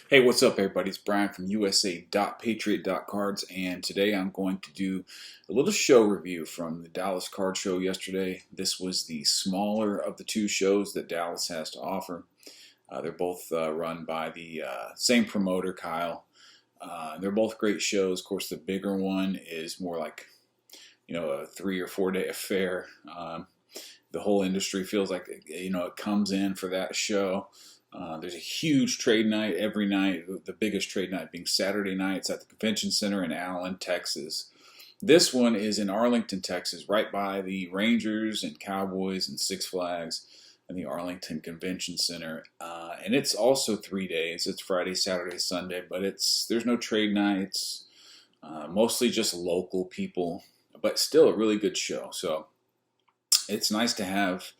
Hey, what's up, everybody? It's Brian from USA.Patriot.Cards, and today I'm going to do a little show review from the Dallas Card Show yesterday. This was the smaller of the two shows that Dallas has to offer. They're both run by the same promoter, Kyle. They're both great shows. Of course, the bigger one is more like, a 3 or 4 day affair. The whole industry feels like, it comes in for that show. There's a huge trade night every night, the biggest trade night being Saturday nights at the Convention Center in Allen, Texas. This one is in Arlington, Texas, right by the Rangers and Cowboys and Six Flags and the Arlington Convention Center. And it's also 3 days. It's Friday, Saturday, Sunday, but there's no trade nights, mostly just local people, but still a really good show. So it's nice to have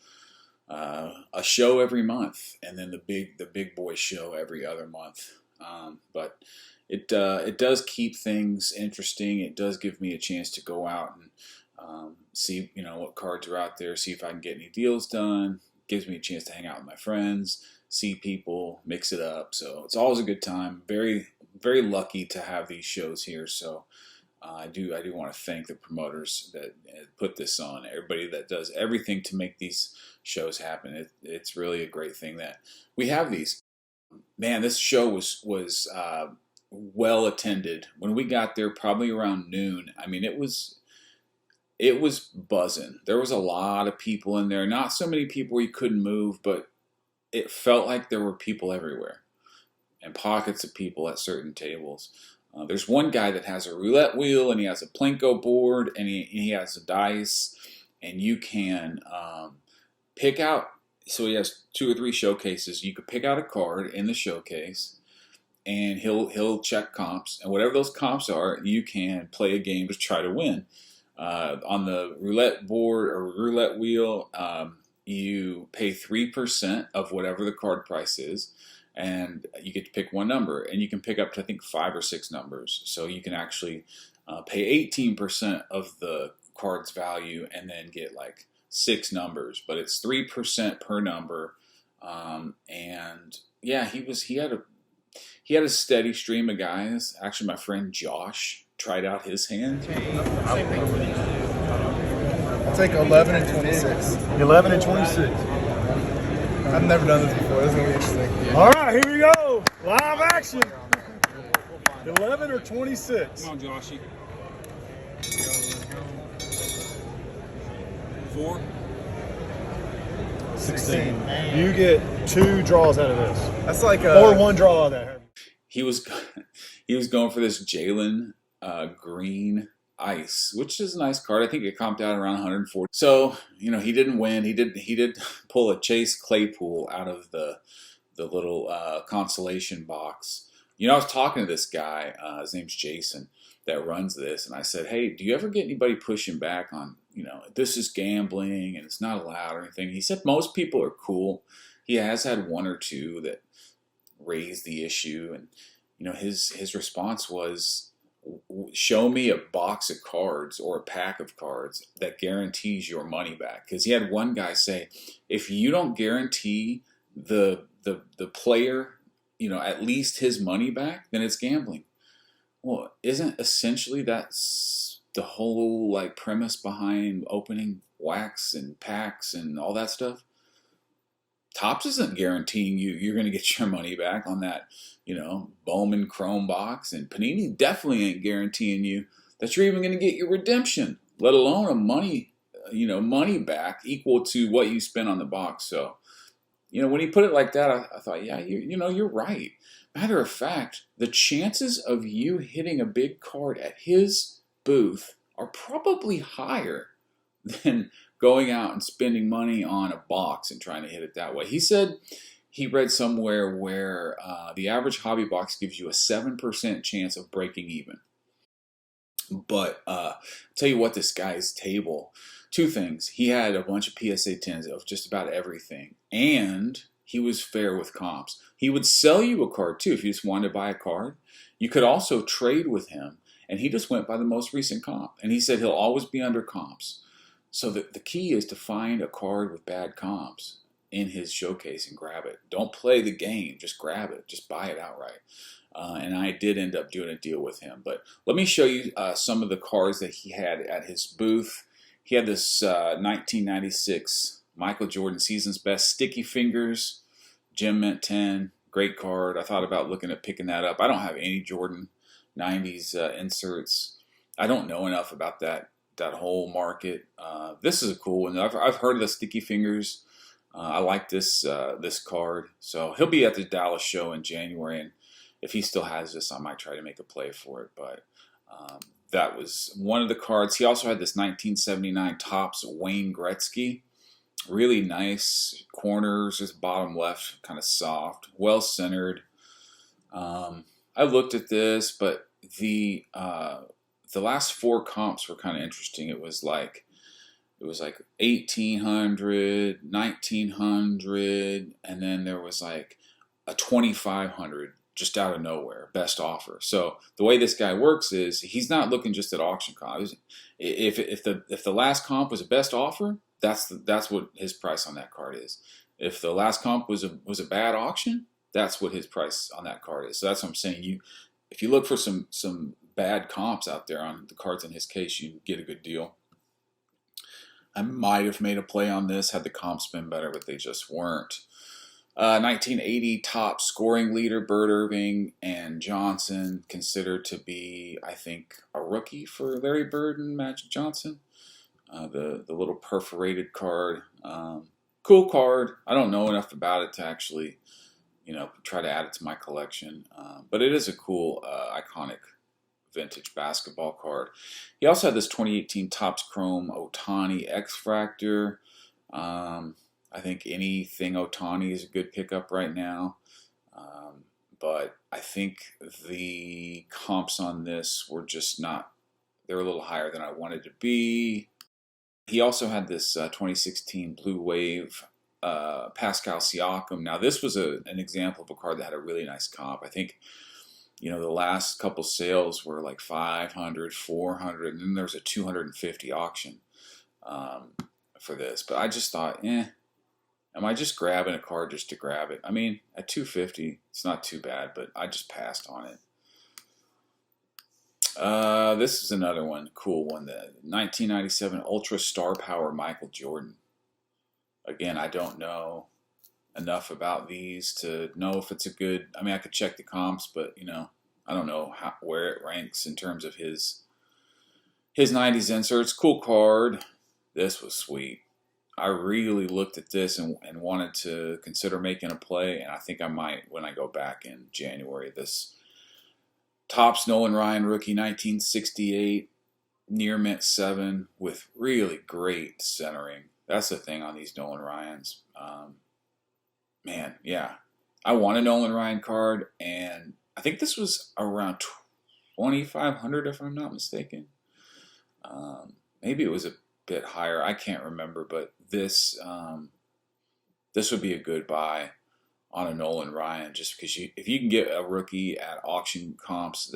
a show every month, and then the big boy show every other month. But it does keep things interesting. It does give me a chance to go out and see what cards are out there, see if I can get any deals done. Gives me a chance to hang out with my friends, see people, mix it up. So it's always a good time. Very very lucky to have these shows here. So. I do want to thank the promoters that put this on, everybody that does everything to make these shows happen. It's really a great thing that we have these. Man, this show was well attended. When we got there, probably around noon, I mean, it was buzzing. There was a lot of people in there. Not so many people where you couldn't move, but it felt like there were people everywhere and pockets of people at certain tables. There's one guy that has a roulette wheel, and he has a Plinko board, and he has a dice, and you can pick out. So he has 2 or 3 showcases. You could pick out a card in the showcase, and he'll check comps, and whatever those comps are, you can play a game to try to win. On the roulette board or roulette wheel, you pay 3% of whatever the card price is. And you get to pick one number, and you can pick up to, I think, 5 or 6 numbers. So you can actually pay 18% of the card's value and then get like 6 numbers. But it's 3% per number. And yeah, he had a steady stream of guys. Actually, my friend Josh tried out his hand. I'll take 11 and 26. 11 and 26. I've never done this before. This is going to be interesting. All right, here we go. Live action. 11 or 26. Come on, Joshy. 4. 16. You get 2 draws out of this. That's like or 1 draw out of that. He was going for this Jalen Green Ice, which is a nice card. I think it comped out around 140. So he didn't win. He did pull a Chase Claypool out of the little consolation box. I was talking to this guy. His name's Jason, that runs this, and I said, "Hey, do you ever get anybody pushing back on this is gambling and it's not allowed or anything?" He said most people are cool. He has had 1 or 2 that raised the issue, and his response was, show me a box of cards or a pack of cards that guarantees your money back. Because he had one guy say, if you don't guarantee the player, at least his money back, then it's gambling. Well, isn't essentially that's the whole premise behind opening wax and packs and all that stuff? Topps isn't guaranteeing you're going to get your money back on that, Bowman Chrome box, and Panini definitely ain't guaranteeing you that you're even going to get your redemption, let alone a money back equal to what you spent on the box. So, when he put it like that, I thought, yeah, you're right. Matter of fact, the chances of you hitting a big card at his booth are probably higher than going out and spending money on a box and trying to hit it that way. He said he read somewhere where the average hobby box gives you a 7% chance of breaking even. But tell you what, this guy's table, 2 things. He had a bunch of PSA 10s of just about everything, and he was fair with comps. He would sell you a card too if you just wanted to buy a card. You could also trade with him, and he just went by the most recent comp. And he said he'll always be under comps. So the key is to find a card with bad comps. in his showcase and grab it. Don't play the game, just grab it, just buy it outright. And I did end up doing a deal with him. But let me show you some of the cards that he had at his booth. He had this 1996 Michael Jordan Season's Best Sticky Fingers, Gem Mint 10, great card. I thought about looking at picking that up. I don't have any Jordan 90s inserts. I don't know enough about that whole market. This is a cool one. I've heard of the Sticky Fingers. I like this card. So he'll be at the Dallas show in January, and if he still has this, I might try to make a play for it. But that was one of the cards. He also had this 1979 Topps Wayne Gretzky. Really nice corners, just bottom left, kind of soft, well centered. I looked at this, but the last four comps were kind of interesting. It was like 1800, 1900, and then there was like a 2500 just out of nowhere, best offer. So the way this guy works is he's not looking just at auction comps. If the last comp was a best offer, that's what his price on that card is. If the last comp was a bad auction, that's what his price on that card is. So that's what I'm saying. If you look for some bad comps out there on the cards in his case, you get a good deal. I might have made a play on this had the comps been better, but they just weren't. 1980 top scoring leader, Bert Irving and Johnson, considered to be, I think, a rookie for Larry Bird and Magic Johnson. The little perforated card. Cool card. I don't know enough about it to actually, try to add it to my collection. But it is a cool, iconic vintage basketball card. He also had this 2018 Topps Chrome Ohtani X-Fractor. I think anything Ohtani is a good pickup right now. But I think the comps on this were just not, they're a little higher than I wanted to be. He also had this 2016 Blue Wave Pascal Siakam. Now this was an example of a card that had a really nice comp. I think, the last couple sales were like 500, 400, and then there's a 250 auction for this. But I just thought, am I just grabbing a card just to grab it? I mean, at 250, it's not too bad, but I just passed on it. This is another one, cool one. The 1997 Ultra Star Power Michael Jordan. Again, I don't know enough about these to know if it's a good. I mean, I could check the comps, but I don't know where it ranks in terms of his 90s inserts. Cool card. This was sweet. I really looked at this and wanted to consider making a play, and I think I might when I go back in January. This Topps Nolan Ryan rookie 1968 near mint 7 with really great centering. That's the thing on these Nolan Ryans. Man, yeah. I want a Nolan Ryan card, and I think this was around 2,500 if I'm not mistaken. Maybe it was a bit higher. I can't remember, but this would be a good buy on a Nolan Ryan, just because if you can get a rookie at auction comps,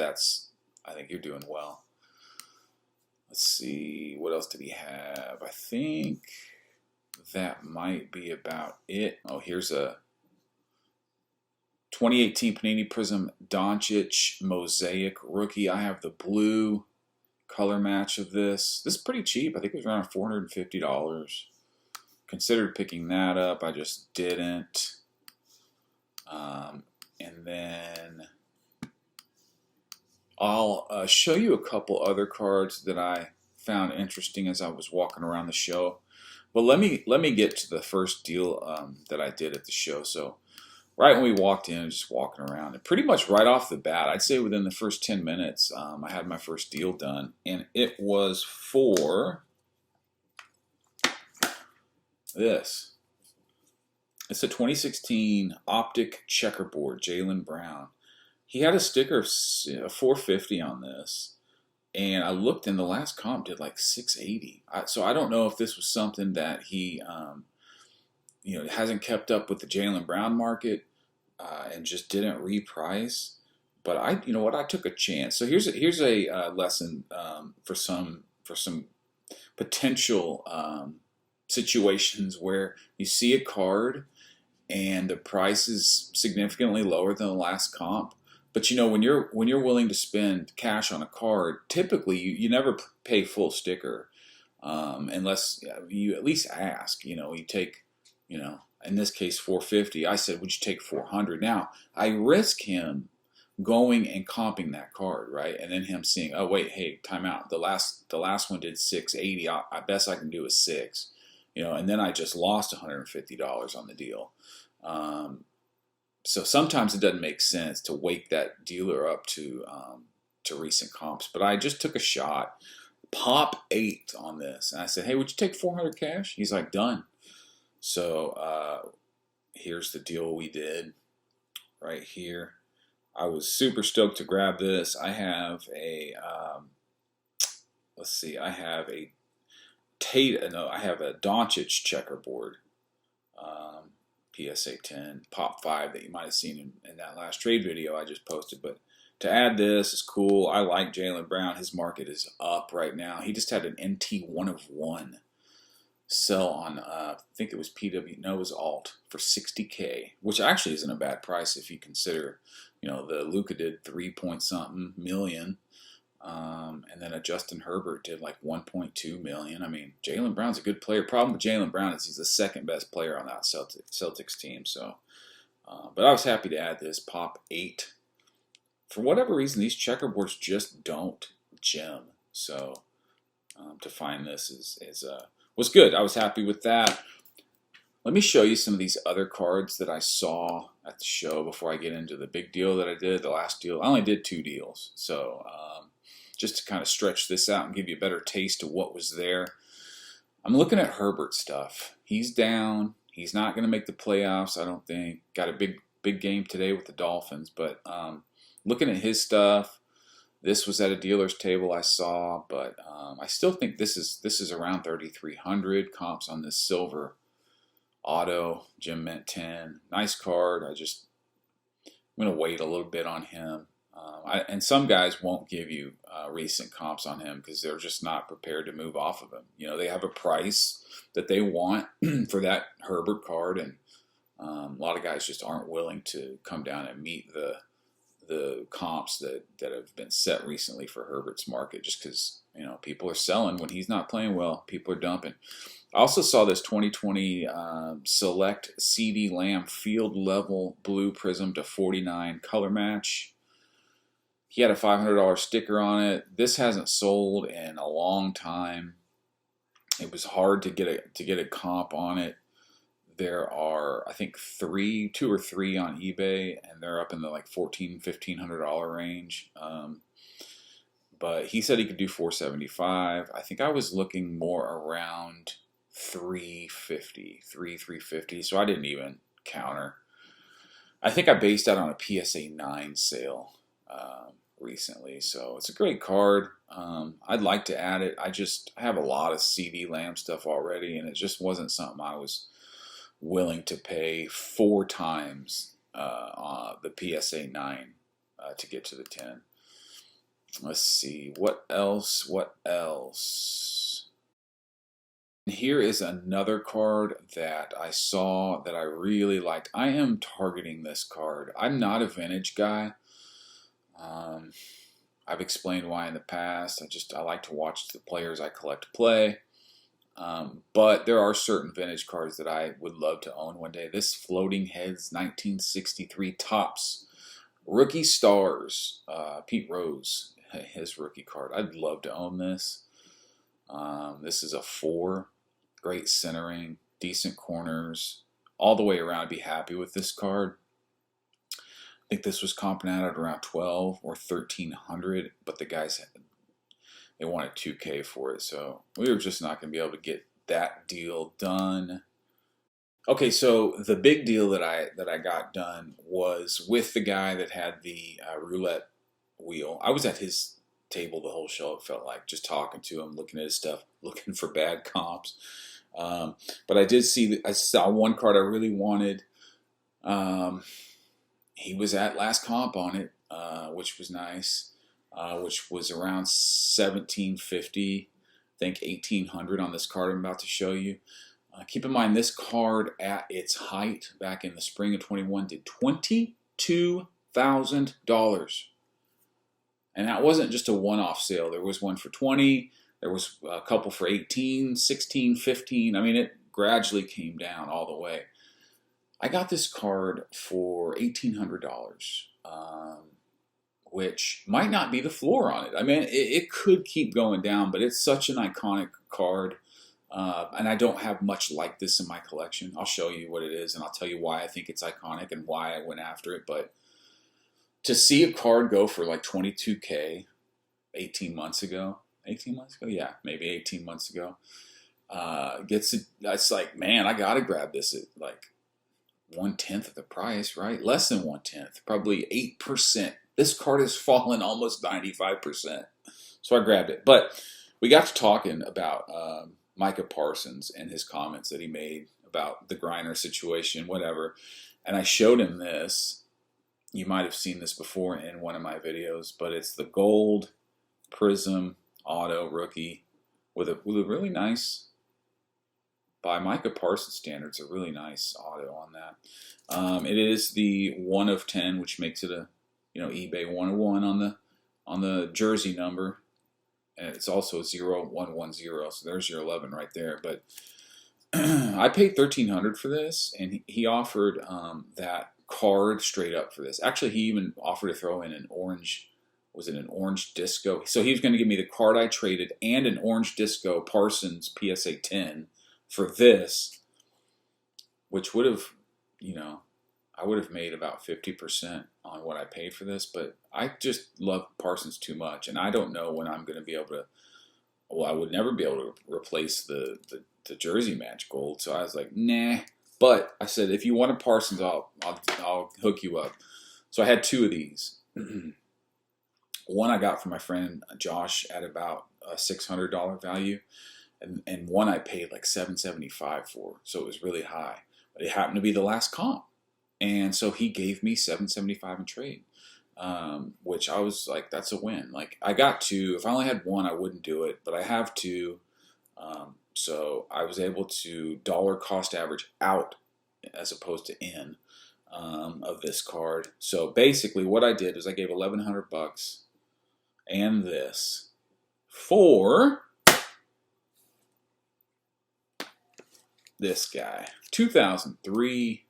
I think you're doing well. Let's see, what else did he have? I think that might be about it. Oh, here's a 2018 Panini Prism Doncic Mosaic rookie. I have the blue color match of this. This is pretty cheap. I think it was around $450. Considered picking that up. I just didn't. And then I'll show you a couple other cards that I found interesting as I was walking around the show. But let me get to the first deal that I did at the show. So right when we walked in, just walking around, and pretty much right off the bat, I'd say within the first 10 minutes, I had my first deal done, and it was for this. It's a 2016 Optic Checkerboard, Jaylen Brown. He had a sticker of $450 on this, and I looked, and the last comp did like $680. So I don't know if this was something that he, hasn't kept up with the Jaylen Brown market and just didn't reprice. But I took a chance. So here's a lesson for some potential situations where you see a card and the price is significantly lower than the last comp. But you know, when you're willing to spend cash on a card, typically you never pay full sticker, unless you at least ask. You know, you take, you know, in this case 450. I said, would you take 400? Now I risk him going and comping that card, right, and then him seeing, oh wait, hey, time out. The last one did 680. I best I can do is 6. You know, and then I just lost $150 on the deal. So sometimes it doesn't make sense to wake that dealer up to recent comps. But I just took a shot, pop 8 on this, and I said, "Hey, would you take 400 cash?" He's like, "Done." So here's the deal we did right here. I was super stoked to grab this. I have a let's see, I have a I have a Doncic checkerboard. PSA 10, Pop 5 that you might have seen in that last trade video I just posted. But to add this is cool. I like Jaylen Brown. His market is up right now. He just had an NT 1 of 1 sell on, I think it was PW, no, it was Alt for $60K, which actually isn't a bad price if you consider, you know, the Luka did 3 point something million. And then a Justin Herbert did like 1.2 million. I mean, Jaylen Brown's a good player. Problem with Jaylen Brown is he's the second best player on that Celtics team. So, but I was happy to add this Pop 8. For whatever reason, these checkerboards just don't gem. So, to find this was good. I was happy with that. Let me show you some of these other cards that I saw at the show before I get into the big deal that I did, the last deal. I only did 2 deals. So, just to kind of stretch this out and give you a better taste of what was there. I'm looking at Herbert stuff. He's down. He's not going to make the playoffs, I don't think. Got a big game today with the Dolphins. But looking at his stuff, this was at a dealer's table I saw. But I still think this is around 3,300 comps on this silver auto. Jim Mint 10. Nice card. I'm going to wait a little bit on him. And some guys won't give you recent comps on him because they're just not prepared to move off of him. You know, they have a price that they want for that Herbert card, and a lot of guys just aren't willing to come down and meet the comps that have been set recently for Herbert's market, just because, you know, people are selling when he's not playing well. People are dumping. I also saw this 2020 Select CD Lamb Field Level Blue Prism to 49 color match. He had a $500 sticker on it. This hasn't sold in a long time. It was hard to get a comp on it. There are, I think, 2 or 3 on eBay, and they're up in the like $1,500 range. But he said he could do $475. I think I was looking more around $350. So I didn't even counter. I think I based that on a PSA 9 sale recently. So it's a great card. I'd like to add it. I have a lot of CD Lamb stuff already, and it just wasn't something I was willing to pay 4 times the PSA 9 to get to the 10. Let's see. What else? Here is another card that I saw that I really liked. I am targeting this card. I'm not a vintage guy. I've explained why in the past. I like to watch the players I collect play. But there are certain vintage cards that I would love to own one day. This Floating Heads 1963 Topps Rookie Stars, Pete Rose, his rookie card. I'd love to own this. This is a 4. Great centering, decent corners. All the way around, I'd be happy with this card. I think this was comping out at around 12 or 1,300, but the guys they wanted 2K for it, so we were just not going to be able to get that deal done. Okay, so the big deal that I got done was with the guy that had the roulette wheel. I was at his table the whole show, it felt like, just talking to him, looking at his stuff, looking for bad comps. But I saw one card I really wanted. He was at last comp on it, which was nice, which was around 1,750, I think 1,800 on this card I'm about to show you. Keep in mind, this card at its height back in the spring of 21 did $22,000. And that wasn't just a one-off sale. There was one for 20. There was a couple for 18, 16, 15. I mean, it gradually came down all the way. I got this card for $1,800, which might not be the floor on it. I mean, it could keep going down, but it's such an iconic card. And I don't have much like this in my collection. I'll show you what it is, and I'll tell you why I think it's iconic and why I went after it. But to see a card go for like $22K 18 months ago, yeah, maybe 18 months ago, it's like, man, I gotta grab this at like 1/10 of the price, right? Less than 1/10, probably 8%. This card has fallen almost 95%. So I grabbed it. But we got to talking about Micah Parsons and his comments that he made about the Griner situation, whatever. And I showed him this. You might have seen this before in one of my videos, but it's the gold Prism Auto rookie with a really nice, by Micah Parsons standards, a really nice auto on that. It is the 1 of 10, which makes it a eBay 101 on the jersey number, and it's also 0110. So there's your 11 right there. But I paid $1,300 for this, and he offered that card straight up for this. Actually, he even offered to throw in an orange. Was it an orange disco? So he was going to give me the card I traded and an orange disco Parsons PSA 10 for this, which would have, I would have made about 50% on what I paid for this. But I just love Parsons too much, and I don't know when I'm going to be able to. Well, I would never be able to replace the jersey match gold. So I was like, nah. But I said, if you want a Parsons, I'll hook you up. So I had two of these. One I got from my friend Josh at about a $600 value, and one I paid like $775 for. So it was really high, but it happened to be the last comp, and so he gave me $775 in trade, which I was like, that's a win. Like, I got two. If I only had one, I wouldn't do it, but I have two. So I was able to dollar cost average out as opposed to in of this card. So basically what I did is I gave $1,100 and this for this guy. 2003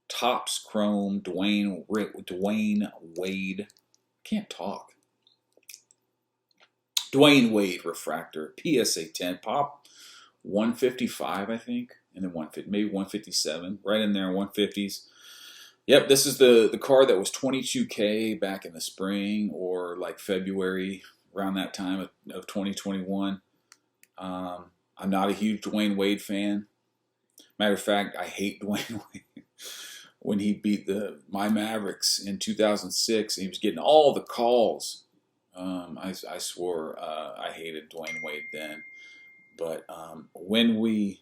Topps Chrome Dwayne Wade. Can't talk. Dwayne Wade refractor, PSA 10, pop 155, I think, and then 150, maybe 157, right in there, 150s. Yep, this is the card that was $22K back in the spring or like February, around that time of 2021. I'm not a huge Dwayne Wade fan. Matter of fact, I hate Dwayne Wade. When he beat my Mavericks in 2006, he was getting all the calls. I swore I hated Dwayne Wade then, but when we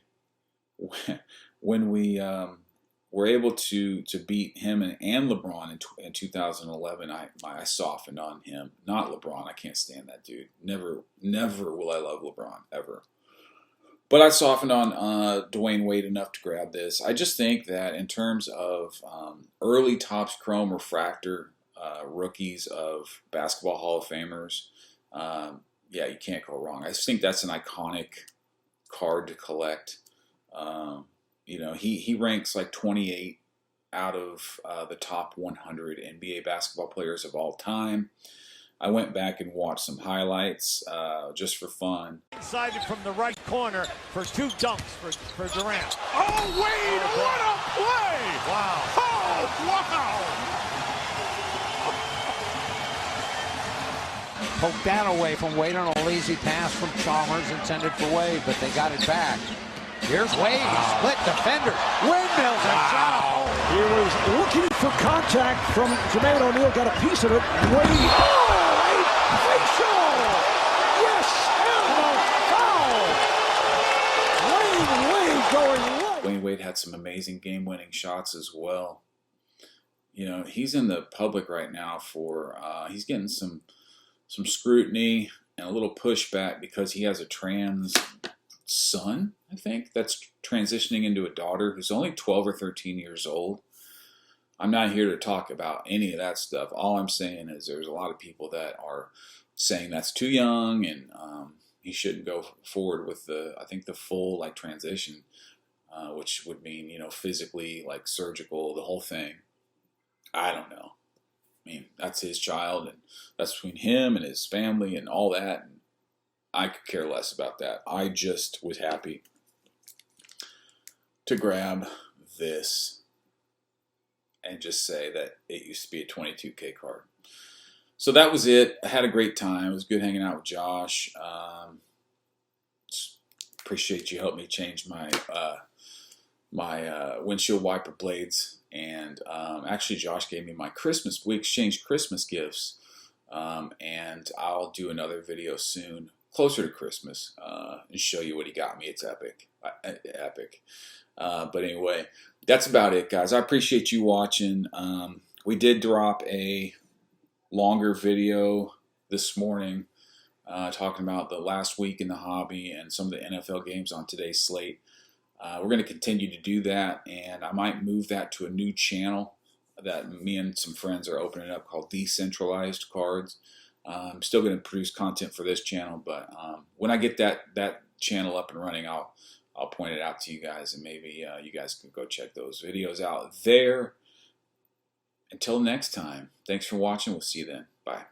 were able to beat him and LeBron in 2011, I softened on him. Not LeBron. I can't stand that dude. Never will I love LeBron ever. But I softened on Dwayne Wade enough to grab this. I just think that in terms of early Topps Chrome refractor rookies of Basketball Hall of Famers, yeah, you can't go wrong. I just think that's an iconic card to collect. He ranks like 28 out of the top 100 NBA basketball players of all time. I went back and watched some highlights just for fun. Sided from the right corner for two dunks for Durant. Oh, Wade, what a play! Wow. Oh, wow! Poked down away from Wade on a lazy pass from Chalmers intended for Wade, but they got it back. Here's Wade, split defender, windmills and shot. He was looking for contact from Jermaine O'Neal, got a piece of it. Wade, facial! Yes, and a foul! Wade going right. Dwayne Wade had some amazing game-winning shots as well. He's in the public right now for he's getting some scrutiny and a little pushback because he has a son, I think, that's transitioning into a daughter who's only 12 or 13 years old. I'm not here to talk about any of that stuff. All I'm saying is there's a lot of people that are saying that's too young and he shouldn't go forward with I think the full like transition, which would mean, physically like surgical, the whole thing. I don't know. I mean, that's his child and that's between him and his family and all that. And I could care less about that. I just was happy to grab this and just say that it used to be a 22K card. So that was it. I had a great time. It was good hanging out with Josh. Appreciate you helping me change my windshield wiper blades. And actually, Josh gave me my Christmas. We exchanged Christmas gifts. And I'll do another video soon, closer to Christmas, and show you what he got me. It's epic. Epic. But anyway, that's about it, guys. I appreciate you watching. We did drop a longer video this morning talking about the last week in the hobby and some of the NFL games on today's slate. We're going to continue to do that, and I might move that to a new channel that me and some friends are opening up called Decentralized Cards. I'm still going to produce content for this channel, but when I get that channel up and running, I'll point it out to you guys, and maybe you guys can go check those videos out there. Until next time, thanks for watching. We'll see you then. Bye.